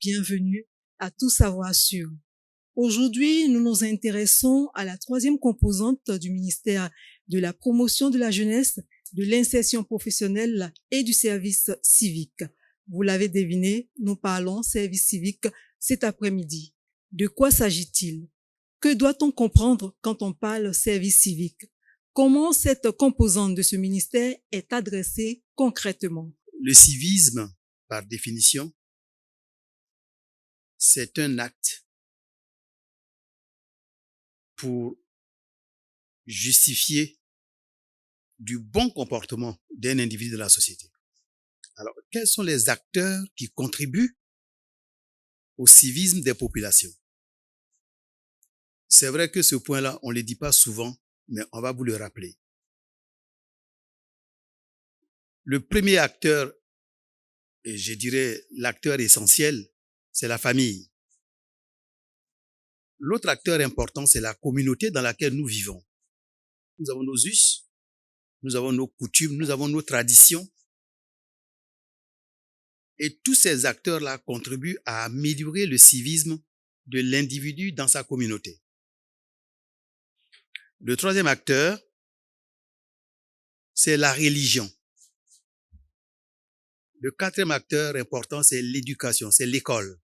bienvenue à Tout Savoir Sûr. Aujourd'hui, nous nous intéressons à la troisième composante du ministère de la promotion de la jeunesse, de l'insertion professionnelle et du service civique. Vous l'avez deviné, nous parlons service civique cet après-midi. De quoi s'agit-il? Que doit-on comprendre quand on parle service civique? Comment cette composante de ce ministère est adressée concrètement? Le civisme, par définition, c'est un acte pour justifier du bon comportement d'un individu de la société. Alors, quels sont les acteurs qui contribuent au civisme des populations? C'est vrai que ce point-là, on ne le dit pas souvent, mais on va vous le rappeler. Le premier acteur, et je dirais l'acteur essentiel, c'est la famille. L'autre acteur important, c'est la communauté dans laquelle nous vivons. Nous avons nos us, nous avons nos coutumes, nous avons nos traditions. Et tous ces acteurs-là contribuent à améliorer le civisme de l'individu dans sa communauté. Le troisième acteur, c'est la religion. Le quatrième acteur important, c'est l'éducation, c'est l'école.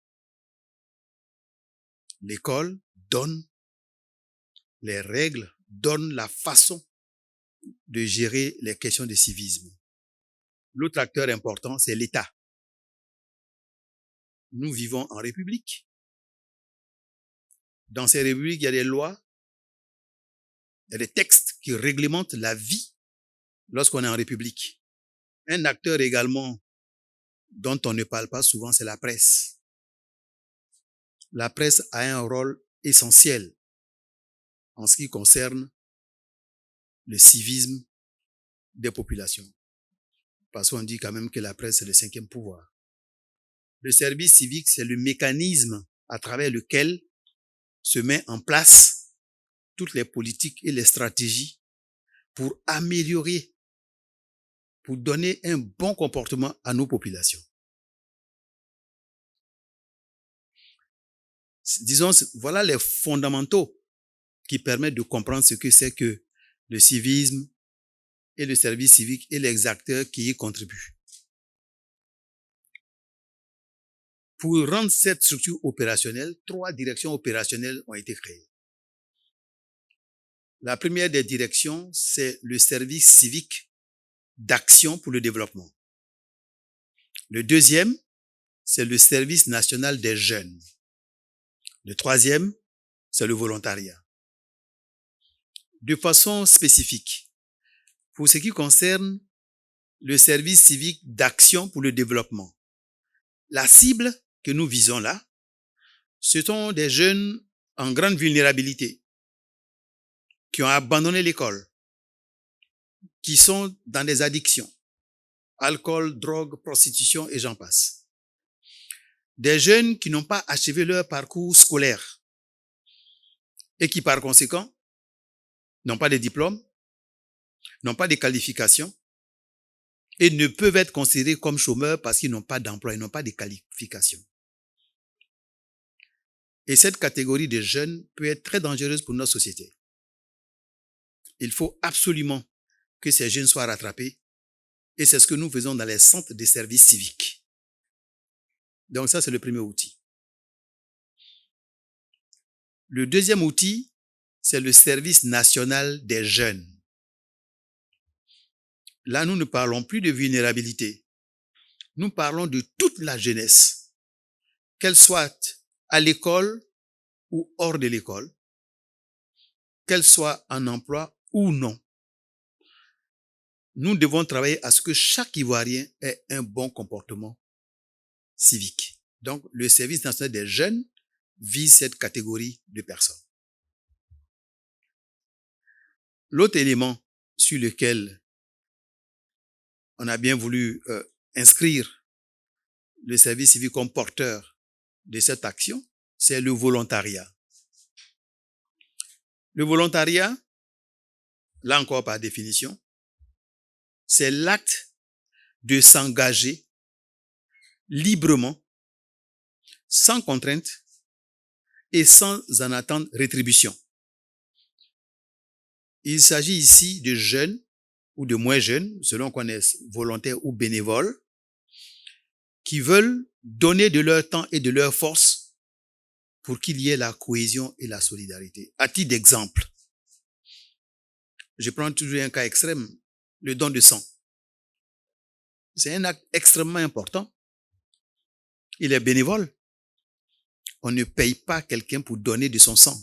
L'école donne les règles, donne la façon de gérer les questions de civisme. L'autre acteur important, c'est l'État. Nous vivons en république. Dans ces républiques, il y a des lois, il y a des textes qui réglementent la vie lorsqu'on est en république. Un acteur également dont on ne parle pas souvent, c'est la presse. La presse a un rôle essentiel en ce qui concerne le civisme des populations. Parce qu'on dit quand même que la presse, c'est le cinquième pouvoir. Le service civique, c'est le mécanisme à travers lequel se met en place toutes les politiques et les stratégies pour améliorer, pour donner un bon comportement à nos populations. Disons, voilà les fondamentaux qui permettent de comprendre ce que c'est que le civisme et le service civique et les acteurs qui y contribuent. Pour rendre cette structure opérationnelle, 3 directions opérationnelles ont été créées. La première des directions, c'est le service civique d'action pour le développement. Le deuxième, c'est le service national des jeunes. Le troisième, c'est le volontariat. De façon spécifique, pour ce qui concerne le service civique d'action pour le développement, la cible que nous visons là, ce sont des jeunes en grande vulnérabilité, qui ont abandonné l'école, qui sont dans des addictions, alcool, drogue, prostitution et j'en passe. Des jeunes qui n'ont pas achevé leur parcours scolaire et qui par conséquent n'ont pas de diplôme, n'ont pas de qualifications et ne peuvent être considérés comme chômeurs parce qu'ils n'ont pas d'emploi, ils n'ont pas de qualifications. Et cette catégorie de jeunes peut être très dangereuse pour notre société. Il faut absolument que ces jeunes soient rattrapés et c'est ce que nous faisons dans les centres de services civiques. Donc ça, c'est le premier outil. Le deuxième outil, c'est le service national des jeunes. Là, nous ne parlons plus de vulnérabilité. Nous parlons de toute la jeunesse, qu'elle soit à l'école ou hors de l'école, qu'elle soit en emploi ou non. Nous devons travailler à ce que chaque Ivoirien ait un bon comportement civique. Donc, le service national des jeunes vise cette catégorie de personnes. L'autre élément sur lequel on a bien voulu inscrire le service civique comme porteur de cette action, c'est le volontariat. Le volontariat, là encore par définition, c'est l'acte de s'engager librement sans contrainte et sans en attendre rétribution. Il s'agit ici de jeunes ou de moins jeunes, selon qu'on est volontaire ou bénévole, qui veulent donner de leur temps et de leur force pour qu'il y ait la cohésion et la solidarité. À titre d'exemple, je prends toujours un cas extrême, le don de sang. C'est un acte extrêmement important. Il est bénévole. On ne paye pas quelqu'un pour donner de son sang.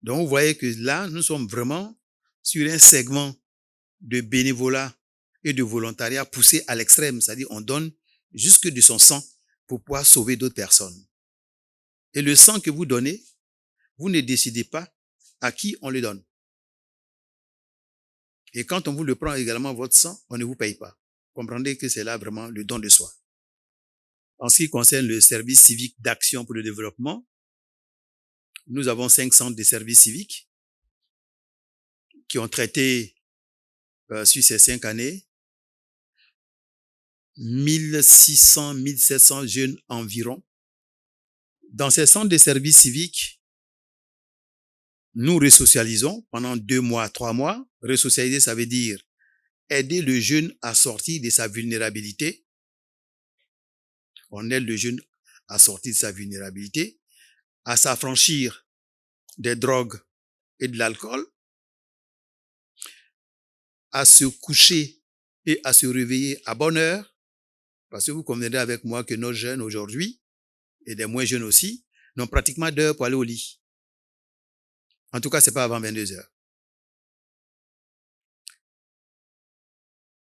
Donc, vous voyez que là, nous sommes vraiment sur un segment de bénévolat et de volontariat poussé à l'extrême. C'est-à-dire, on donne jusque de son sang pour pouvoir sauver d'autres personnes. Et le sang que vous donnez, vous ne décidez pas à qui on le donne. Et quand on vous le prend également, votre sang, on ne vous paye pas. Comprenez que c'est là vraiment le don de soi. En ce qui concerne le service civique d'action pour le développement, nous avons 5 centres de services civiques qui ont traité sur ces 5 années 1600, 1700 jeunes environ. Dans ces centres de services civiques, nous resocialisons pendant 2 mois, 3 mois. Resocialiser, ça veut dire aider le jeune à sortir de sa vulnérabilité. On aide le jeune à sortir de sa vulnérabilité, à s'affranchir des drogues et de l'alcool, à se coucher et à se réveiller à bonne heure, parce que vous conviendrez avec moi que nos jeunes aujourd'hui, et des moins jeunes aussi, n'ont pratiquement d'heures pour aller au lit. En tout cas, c'est pas avant 22 heures.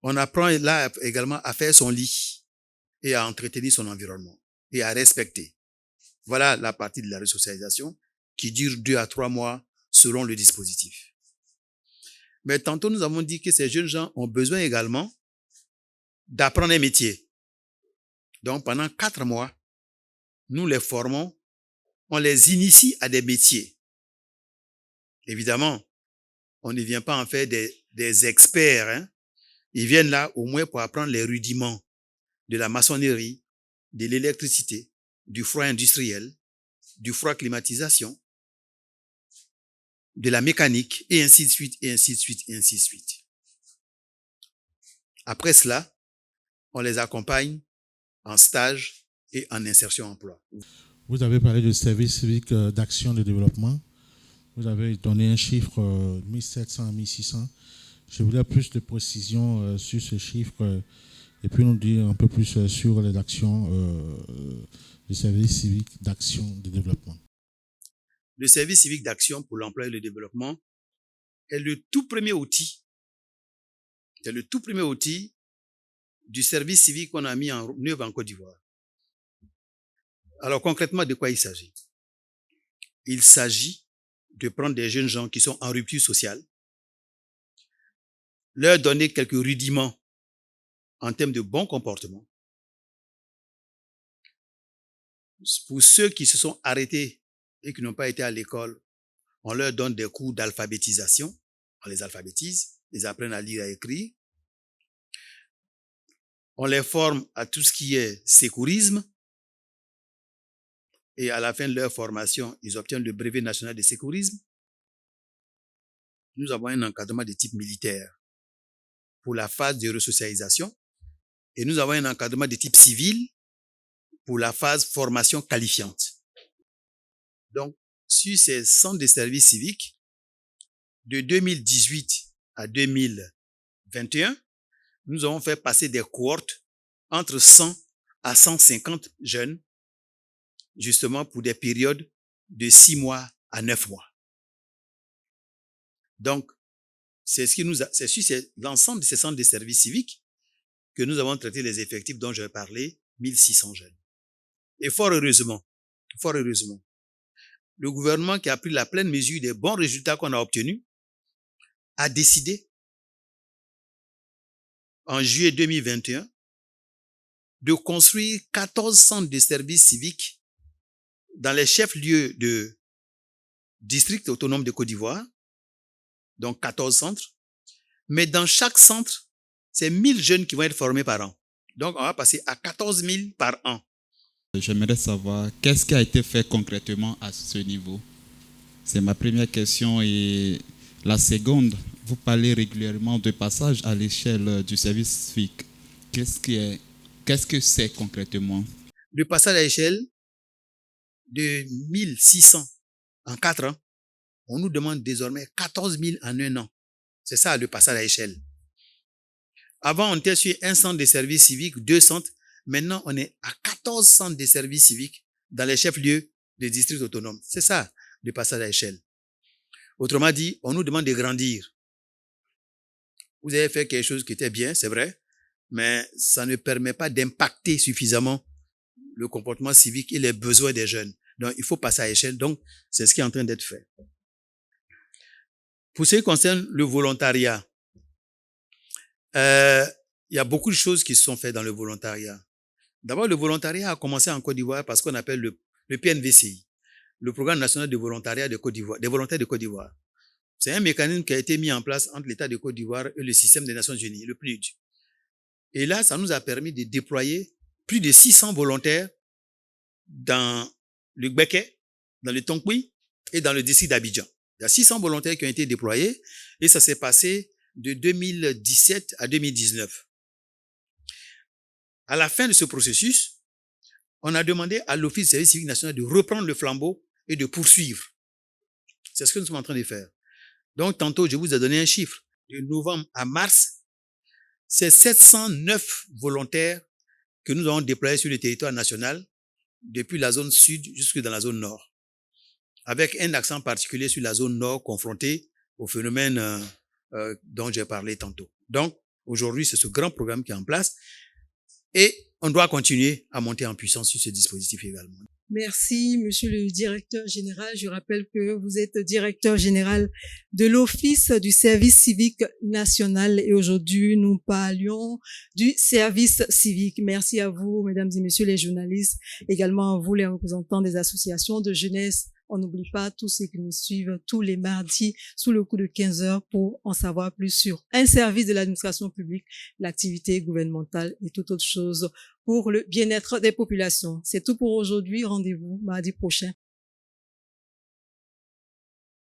On apprend là également à faire son lit et à entretenir son environnement et à respecter. Voilà la partie de la resocialisation qui dure 2 à 3 mois selon le dispositif. Mais tantôt, nous avons dit que ces jeunes gens ont besoin également d'apprendre un métier. Donc, pendant 4 mois, nous les formons, on les initie à des métiers. Évidemment, on ne vient pas en faire des experts, hein. Ils viennent là au moins pour apprendre les rudiments de la maçonnerie, de l'électricité, du froid industriel, du froid climatisation, de la mécanique, et ainsi de suite, et ainsi de suite, et ainsi de suite. Après cela, on les accompagne en stage et en insertion emploi. Vous avez parlé de service civique d'action de développement. Vous avez donné un chiffre 1700 à 1600. Je voulais plus de précision sur ce chiffre et puis nous dire un peu plus sur les actions du service civique d'action de développement. Le service civique d'action pour l'emploi et le développement est le tout premier outil. C'est le tout premier outil du service civique qu'on a mis en œuvre en Côte d'Ivoire. Alors concrètement, de quoi il s'agit? Il s'agit de prendre des jeunes gens qui sont en rupture sociale, leur donner quelques rudiments en termes de bon comportement. Pour ceux qui se sont arrêtés et qui n'ont pas été à l'école, on leur donne des cours d'alphabétisation. On les alphabétise, ils apprennent à lire et à écrire. On les forme à tout ce qui est sécurisme. Et à la fin de leur formation, ils obtiennent le brevet national de sécurisme. Nous avons un encadrement de type militaire pour la phase de resocialisation. Et nous avons un encadrement de type civil pour la phase formation qualifiante. Donc, sur ces centres de services civiques, de 2018 à 2021, nous avons fait passer des cohortes entre 100 à 150 jeunes, justement pour des périodes de 6 mois à 9 mois. Donc, c'est sur l'ensemble de ces centres de services civiques que nous avons traité les effectifs dont je vais parler, 1600 jeunes. Et fort heureusement, le gouvernement qui a pris la pleine mesure des bons résultats qu'on a obtenus a décidé en juillet 2021 de construire 14 centres de services civiques dans les chefs-lieux de districts autonomes de Côte d'Ivoire, donc 14 centres, mais dans chaque centre, c'est 1000 jeunes qui vont être formés par an. Donc, on va passer à 14 000 par an. J'aimerais savoir qu'est-ce qui a été fait concrètement à ce niveau. C'est ma première question. Et la seconde, vous parlez régulièrement de passage à l'échelle du service civique. Qu'est-ce que c'est concrètement? Le passage à l'échelle de 1600 en 4 ans, on nous demande désormais 14 000 en 1 an. C'est ça le passage à l'échelle. Avant, on était sur un centre de service civique, 2 centres. Maintenant, on est à 14 centres de service civique dans les chefs-lieux des districts autonomes. C'est ça, le passage à l'échelle. Autrement dit, on nous demande de grandir. Vous avez fait quelque chose qui était bien, c'est vrai, mais ça ne permet pas d'impacter suffisamment le comportement civique et les besoins des jeunes. Donc, il faut passer à l'échelle. Donc, c'est ce qui est en train d'être fait. Pour ce qui concerne le volontariat, il y a beaucoup de choses qui se sont faites dans le volontariat. D'abord, le volontariat a commencé en Côte d'Ivoire parce qu'on appelle le PNVCI, le Programme national de volontariat de Côte d'Ivoire, des volontaires de Côte d'Ivoire. C'est un mécanisme qui a été mis en place entre l'État de Côte d'Ivoire et le système des Nations Unies, le PNUD. Et là, ça nous a permis de déployer plus de 600 volontaires dans le Gbeke, dans le Tonkwi et dans le district d'Abidjan. Il y a 600 volontaires qui ont été déployés et ça s'est passé de 2017 à 2019. À la fin de ce processus, on a demandé à l'Office du service civique national de reprendre le flambeau et de poursuivre. C'est ce que nous sommes en train de faire. Donc, tantôt, je vous ai donné un chiffre. De novembre à mars, c'est 709 volontaires que nous avons déployés sur le territoire national, depuis la zone sud jusque dans la zone nord, avec un accent particulier sur la zone nord confrontée au phénomène dont j'ai parlé tantôt. Donc, aujourd'hui, c'est ce grand programme qui est en place et on doit continuer à monter en puissance sur ce dispositif également. Merci, monsieur le directeur général. Je rappelle que vous êtes directeur général de l'Office du service civique national et aujourd'hui, nous parlions du service civique. Merci à vous, mesdames et messieurs les journalistes, également à vous, les représentants des associations de jeunesse. On n'oublie pas tous ceux qui nous suivent tous les mardis sous le coup de 15 heures pour en savoir plus sur un service de l'administration publique, l'activité gouvernementale et toute autre chose pour le bien-être des populations. C'est tout pour aujourd'hui. Rendez-vous mardi prochain.